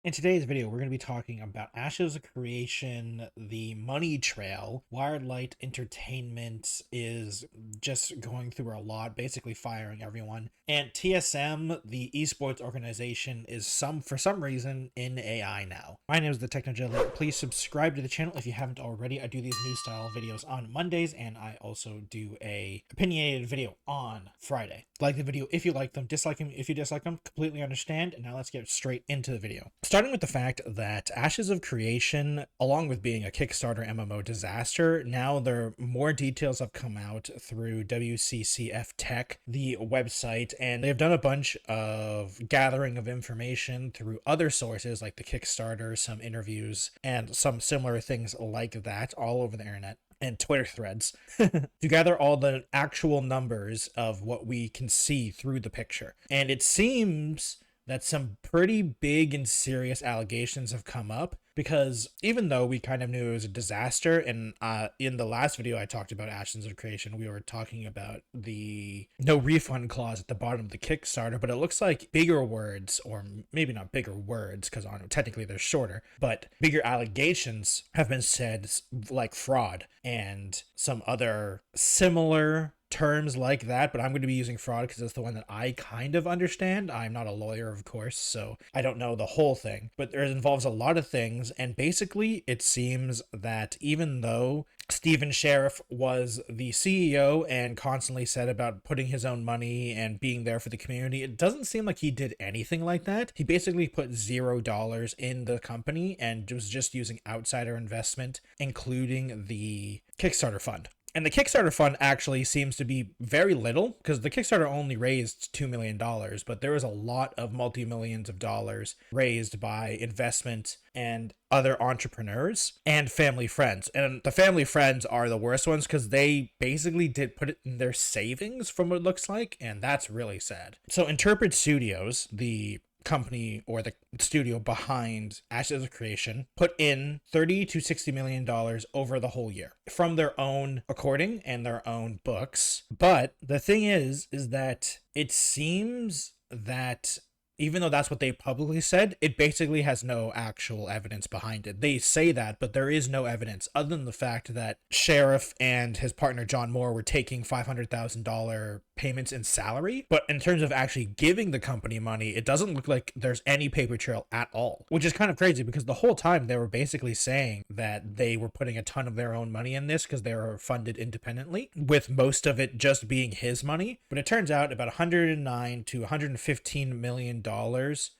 In today's video, we're going to be talking about Ashes of Creation, the money trail. Wildlight Entertainment is just going through a lot, basically firing everyone. And TSM, the esports organization, is for some reason in AI now. My name is the Technojelly. Please subscribe to the channel if you haven't already. I do these news style videos on Mondays, and I also do a opinionated video on Friday. Like the video if you like them, dislike them if you dislike them, completely understand. And now let's get straight into the video. Starting with the fact that Ashes of Creation, along with being a Kickstarter MMO disaster, now more details have come out through WCCF Tech, the website, and they've done a bunch of gathering of information through other sources like the Kickstarter, some interviews, and some similar things like that all over the internet and Twitter threads to gather all the actual numbers of what we can see through the picture. And it seems that some pretty big and serious allegations have come up, because even though we kind of knew it was a disaster, and in the last video I talked about Ashes of Creation, we were talking about the no refund clause at the bottom of the Kickstarter, but it looks like bigger words, or maybe not bigger words because technically they're shorter, but bigger allegations have been said, like fraud and some other similar terms like that, but I'm going to be using fraud because it's the one that I kind of understand. I'm not a lawyer, of course, so I don't know the whole thing, but it involves a lot of things. And basically it seems that even though Stephen Sheriff was the CEO and constantly said about putting his own money and being there for the community, it doesn't seem like he did anything like that. He basically put $0 in the company and was just using outsider investment, including the Kickstarter fund. And the Kickstarter fund actually seems to be very little, because the Kickstarter only raised $2 million, but there was a lot of multi-millions of dollars raised by investment and other entrepreneurs and family friends. And the family friends are the worst ones, because they basically did put it in their savings from what it looks like, and that's really sad. So Interpret Studios, the company or the studio behind Ashes of Creation, put in $30 to $60 million over the whole year from their own according and their own books. But the thing is that it seems that even though that's what they publicly said, it basically has no actual evidence behind it. They say that, but there is no evidence other than the fact that Sheriff and his partner John Moore were taking $500,000 payments in salary. But in terms of actually giving the company money, it doesn't look like there's any paper trail at all, which is kind of crazy, because the whole time they were basically saying that they were putting a ton of their own money in this because they were funded independently, with most of it just being his money. But it turns out about $109 to $115 million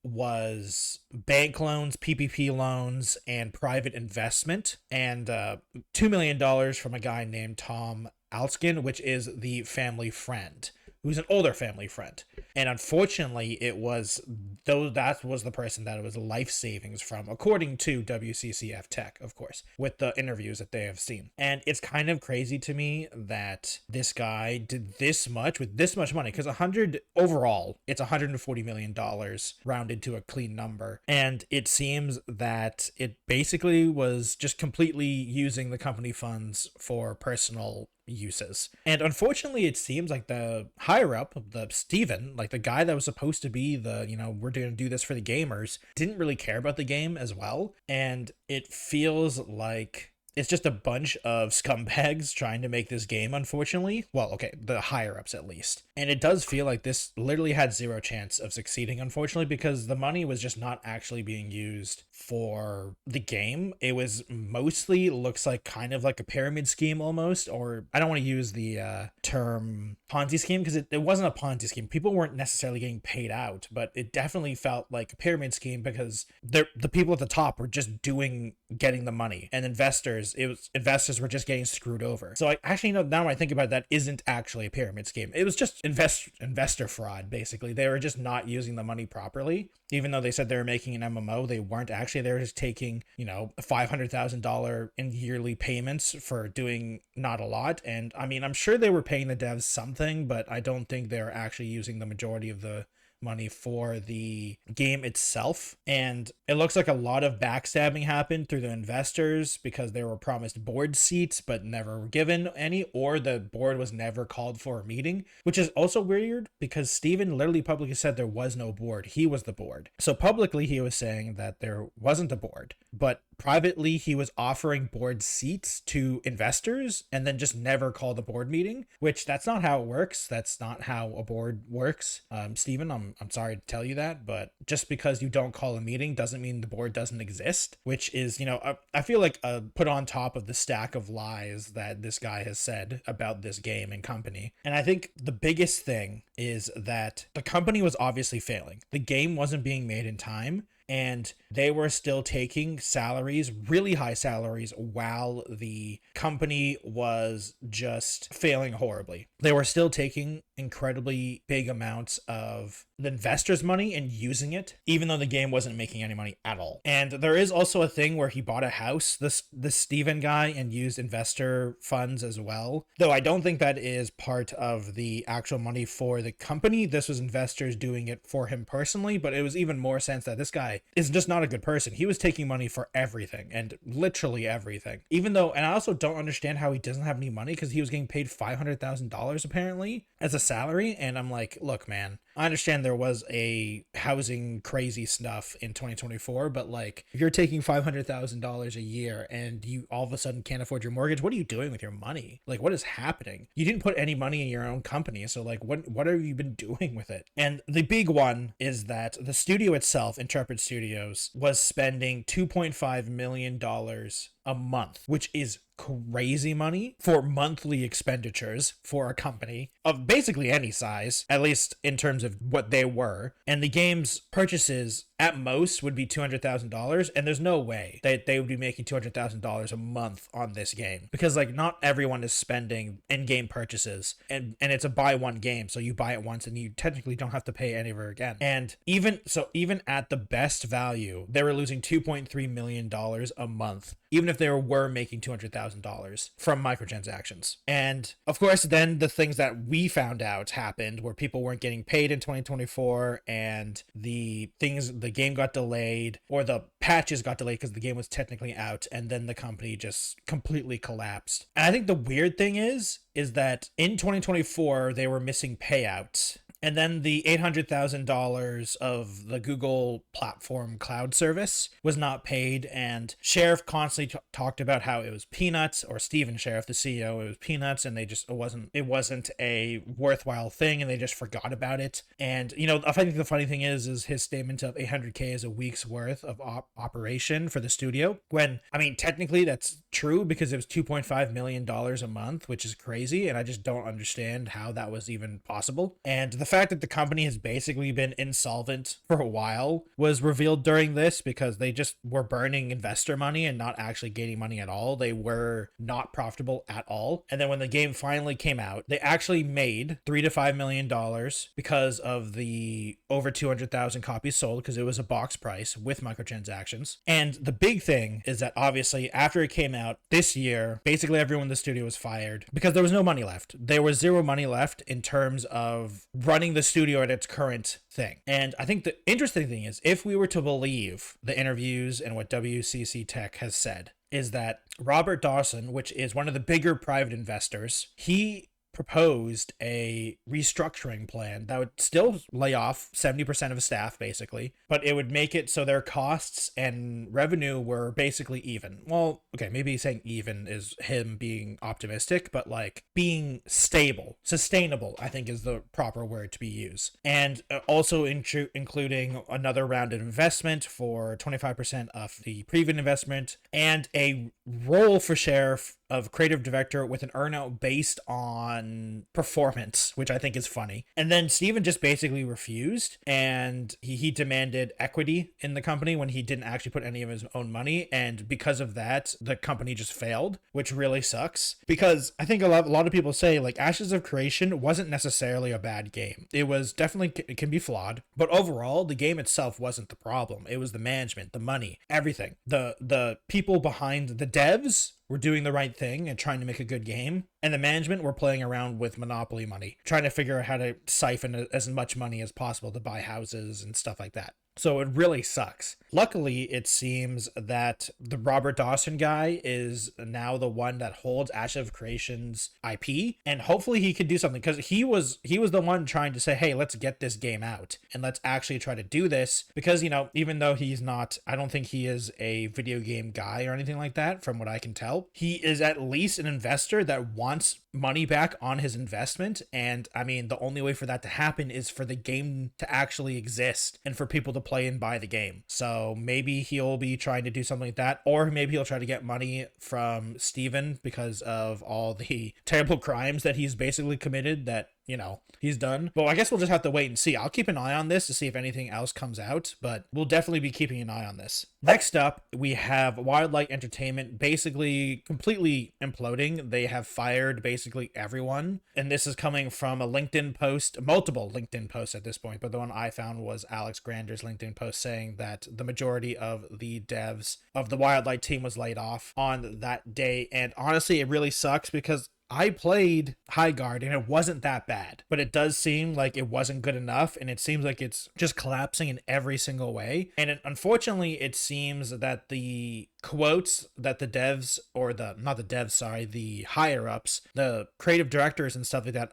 was bank loans, PPP loans, and private investment, and $2 million from a guy named Tom Alskin, which is the family friend, who's an older family friend. And unfortunately, that was the person that it was life savings from, according to WCCF Tech, of course, with the interviews that they have seen. And it's kind of crazy to me that this guy did this much with this much money, because overall, it's $140 million rounded to a clean number. And it seems that it basically was just completely using the company funds for personal uses. And unfortunately, it seems like the higher up, the Steven, like the guy that was supposed to be we're going to do this for the gamers, didn't really care about the game as well. And it feels like it's just a bunch of scumbags trying to make this game, unfortunately. Well, okay, the higher ups at least. And it does feel like this literally had zero chance of succeeding, unfortunately, because the money was just not actually being used for the game. It was mostly, looks like kind of like a pyramid scheme almost, or I don't want to use the term Ponzi scheme, because it wasn't a Ponzi scheme. People weren't necessarily getting paid out, but it definitely felt like a pyramid scheme, because the people at the top were just getting the money, and investors were just getting screwed over. So I actually know, now when I think about it, that isn't actually a pyramid scheme. It was just investor fraud, basically. They were just not using the money properly. Even though they said they were making an MMO, they weren't actually. They were just taking, $500,000 in yearly payments for doing not a lot. And I mean, I'm sure they were paying the devs something, but I don't think they're actually using the majority of the money for the game itself. And it looks like a lot of backstabbing happened through the investors because they were promised board seats but never were given any, or the board was never called for a meeting, which is also weird because Steven literally publicly said there was no board. He was the board. So publicly he was saying that there wasn't a board, but privately he was offering board seats to investors and then just never called a board meeting, which that's not how it works. That's not how a board works. Steven, I'm sorry to tell you that, but just because you don't call a meeting doesn't mean the board doesn't exist, which is, I feel like put on top of the stack of lies that this guy has said about this game and company. And I think the biggest thing is that the company was obviously failing. The game wasn't being made in time, and they were still taking salaries, really high salaries, while the company was just failing horribly. They were still taking incredibly big amounts of the investors' money and using it, even though the game wasn't making any money at all. And there is also a thing where he bought a house, this Steven guy, and used investor funds as well. Though I don't think that is part of the actual money for the company. This was investors doing it for him personally, but it was even more sense that this guy is just not a good person. He was taking money for everything, and literally everything. Even though, and I also don't understand how he doesn't have any money, because he was getting paid $500,000 apparently as a salary. And I'm like, look, man, I understand there was a housing crazy stuff in 2024, but like, if you're taking $500,000 a year and you all of a sudden can't afford your mortgage, what are you doing with your money? Like, what is happening? You didn't put any money in your own company, so like, what have you been doing with it? And the big one is that the studio itself, Intrepid Studios, was spending $2.5 million a month, which is crazy money for monthly expenditures for a company of basically any size, at least in terms of what they were. And the game's purchases at most would be $200,000, and there's no way that they would be making $200,000 a month on this game, because like, not everyone is spending in-game purchases, and it's a buy one game, so you buy it once and you technically don't have to pay any of it again. And even at the best value, they were losing $2.3 million a month, even if they were making $200,000 from microtransactions. And of course, then the things that we found out happened where people weren't getting paid in 2024, and the game got delayed, or the patches got delayed because the game was technically out, and then the company just completely collapsed. And I think the weird thing is that in 2024 they were missing payouts. And then the $800,000 of the Google platform cloud service was not paid, and Sheriff constantly talked about how it was peanuts, or Steven Sheriff, the CEO, it was peanuts, and it wasn't a worthwhile thing, and they just forgot about it. And I think the funny thing is his statement of $800K is a week's worth of operation for the studio, when I mean technically that's true because it was $2.5 million a month, which is crazy, and I just don't understand how that was even possible. And the fact that the company has basically been insolvent for a while was revealed during this, because they just were burning investor money and not actually gaining money at all. They were not profitable at all. And then when the game finally came out, they actually made $3 to $5 million because of the over 200,000 copies sold, because it was a box price with microtransactions. And the big thing is that obviously after it came out this year, basically everyone in the studio was fired because there was no money left. There was zero money left in terms of running the studio at its current thing. And I think the interesting thing is, if we were to believe the interviews and what WCC Tech has said, is that Robert Dawson, which is one of the bigger private investors, he proposed a restructuring plan that would still lay off 70% of staff basically, but it would make it so their costs and revenue were basically even. Well, okay, maybe saying even is him being optimistic, but like being stable, sustainable, I think is the proper word to be used. And also including another round of investment for 25% of the previous investment, and a role for Sheriff of creative director with an earnout based on performance, which I think is funny. And then Steven just basically refused, and he demanded equity in the company when he didn't actually put any of his own money. And because of that, the company just failed, which really sucks, because I think a lot of people say like Ashes of Creation wasn't necessarily a bad game. It was definitely, it can be flawed, but overall the game itself wasn't the problem. It was the management, the money, everything. The people behind the devs were doing the right thing and trying to make a good game, and the management were playing around with monopoly money, trying to figure out how to siphon as much money as possible to buy houses and stuff like that. So it really sucks. Luckily, it seems that the Robert Dawson guy is now the one that holds Ashes of Creation's IP, and hopefully he could do something, because he was the one trying to say, hey, let's get this game out and let's actually try to do this, because, you know, even though he's not, I don't think he is a video game guy or anything like that, from what I can tell, he is at least an investor that wants money back on his investment. And I mean, the only way for that to happen is for the game to actually exist and for people to play and buy the game. So maybe he'll be trying to do something like that, or maybe he'll try to get money from Steven because of all the terrible crimes that he's basically committed that, you know, he's done. Well, I guess we'll just have to wait and see. I'll keep an eye on this to see if anything else comes out, but we'll definitely be keeping an eye on this. Next up, we have Wildlight Entertainment basically completely imploding. They have fired basically everyone, and this is coming from a LinkedIn post, multiple LinkedIn posts at this point, but the one I found was Alex Grander's LinkedIn post saying that the majority of the devs of the Wildlight team was laid off on that day. And honestly, it really sucks because I played Highgaurd and it wasn't that bad, but it does seem like it wasn't good enough, and it seems like it's just collapsing in every single way. And unfortunately, it seems that the quotes that the devs, or the higher ups, the creative directors and stuff like that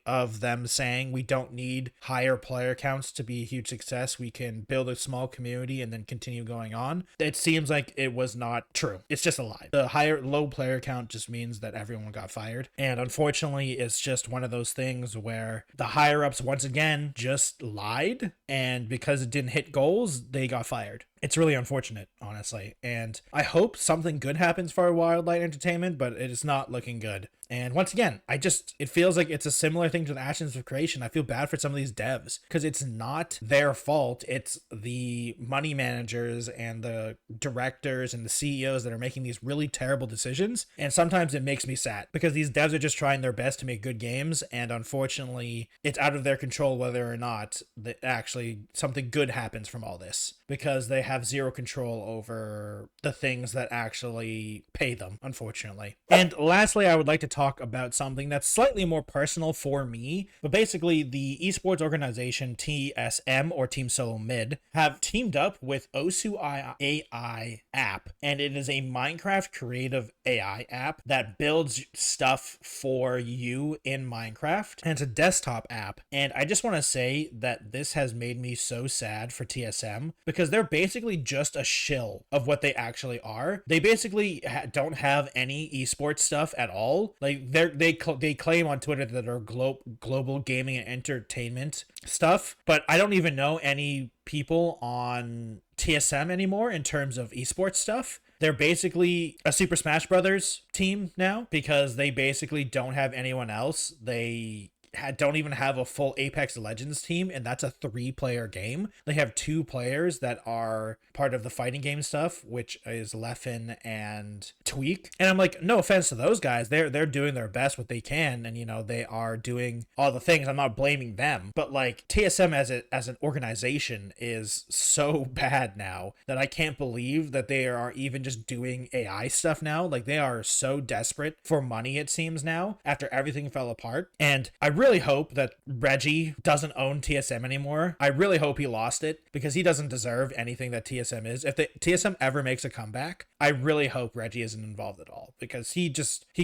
of them saying we don't need higher player counts to be a huge success, we can build a small community and then continue going on. It seems like it was not true. It's just a lie. The low player count just means that everyone got fired. And unfortunately, it's just one of those things where the higher ups once again just lied, and because it didn't hit goals, they got fired. It's really unfortunate, honestly. And I hope something good happens for Wildlight Entertainment, but it is not looking good. And once again, it feels like it's a similar thing to the Ashes of Creation. I feel bad for some of these devs because it's not their fault. It's the money managers and the directors and the CEOs that are making these really terrible decisions. And sometimes it makes me sad because these devs are just trying their best to make good games. And unfortunately, it's out of their control whether or not that actually something good happens from all this, because they have zero control over the things that actually pay them, unfortunately. And lastly, I would like to talk about something that's slightly more personal for me, but basically the esports organization TSM, or Team Solo Mid, have teamed up with Osu AI app, and it is a Minecraft creative AI app that builds stuff for you in Minecraft, and it's a desktop app. And I just want to say that this has made me so sad for TSM, because they're basically just a shill of what they actually are. They basically don't have any esports stuff at all. Like they claim on Twitter that they're global gaming and entertainment stuff, but I don't even know any people on TSM anymore in terms of esports stuff. They're basically a Super Smash Brothers team now, because they basically don't have anyone else. They don't even have a full Apex Legends team, and that's a 3-player game. They have 2 players that are part of the fighting game stuff, which is Leffen and Tweak. And I'm like, no offense to those guys, they're doing their best what they can, and you know, they are doing all the things. I'm not blaming them, but like TSM as an organization is so bad now that I can't believe that they are even just doing AI stuff now. Like, they are so desperate for money, it seems, now after everything fell apart. And I really hope that Reggie doesn't own TSM anymore. I really hope he lost it, because he doesn't deserve anything that TSM is. If the TSM ever makes a comeback, I really hope Reggie isn't involved at all, because he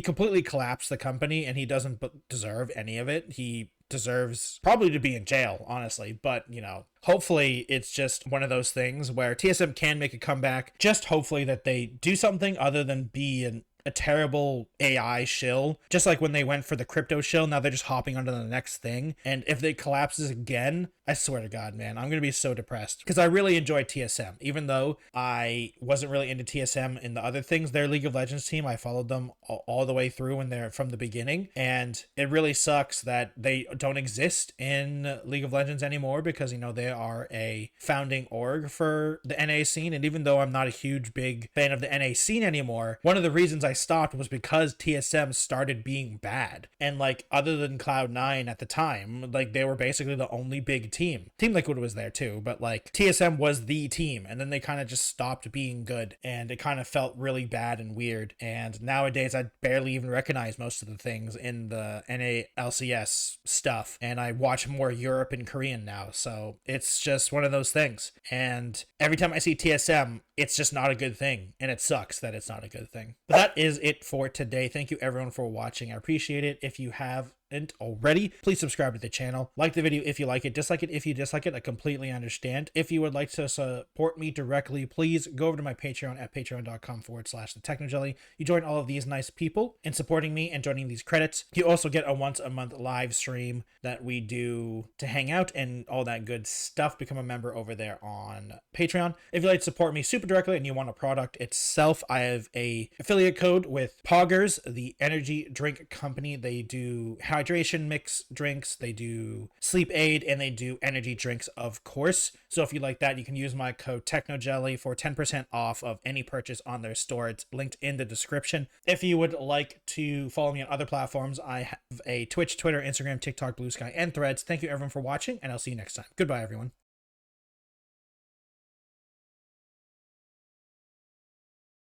completely collapsed the company and he doesn't deserve any of it. He deserves probably to be in jail, honestly, but you know, hopefully it's just one of those things where TSM can make a comeback. Just hopefully that they do something other than be a terrible AI shill, just like when they went for the crypto shill. Now they're just hopping onto the next thing, and if they collapses again, I swear to God, man, I'm gonna be so depressed, because I really enjoy TSM. Even though I wasn't really into TSM in the other things, their League of Legends team, I followed them all the way through when they're from the beginning, and it really sucks that they don't exist in League of Legends anymore, because you know, they are a founding org for the NA scene. And even though I'm not a big fan of the NA scene anymore, one of the reasons I I stopped was because TSM started being bad. And like, other than Cloud9 at the time, like, they were basically the only big team. Team Liquid was there too, but like, TSM was the team, and then they kind of just stopped being good, and it kind of felt really bad and weird. And nowadays I barely even recognize most of the things in the NALCS stuff, and I watch more Europe and Korean now, so it's just one of those things. And every time I see TSM, it's just not a good thing, and it sucks that it's not a good thing. But that is it for today. Thank you everyone for watching. I appreciate it. If you haven't already, please subscribe to the channel. Like the video if you like it, dislike it if you dislike it. I completely understand. If you would like to support me directly, please go over to my Patreon at patreon.com/thetechnojelly. You join all of these nice people in supporting me and joining these credits. You also get a once a month live stream that we do to hang out and all that good stuff. Become a member over there on Patreon. If you'd like to support me super directly and you want a product itself, I have a affiliate code with Poggers, the energy drink company. They do hydration mix drinks, they do sleep aid, and they do energy drinks, of course. So if you like that, you can use my code TechnoJelly for 10% off of any purchase on their store. It's linked in the description. If you would like to follow me on other platforms, I have a Twitch, Twitter, Instagram, TikTok, Blue Sky, and Threads. Thank you everyone for watching, and I'll see you next time. Goodbye, everyone.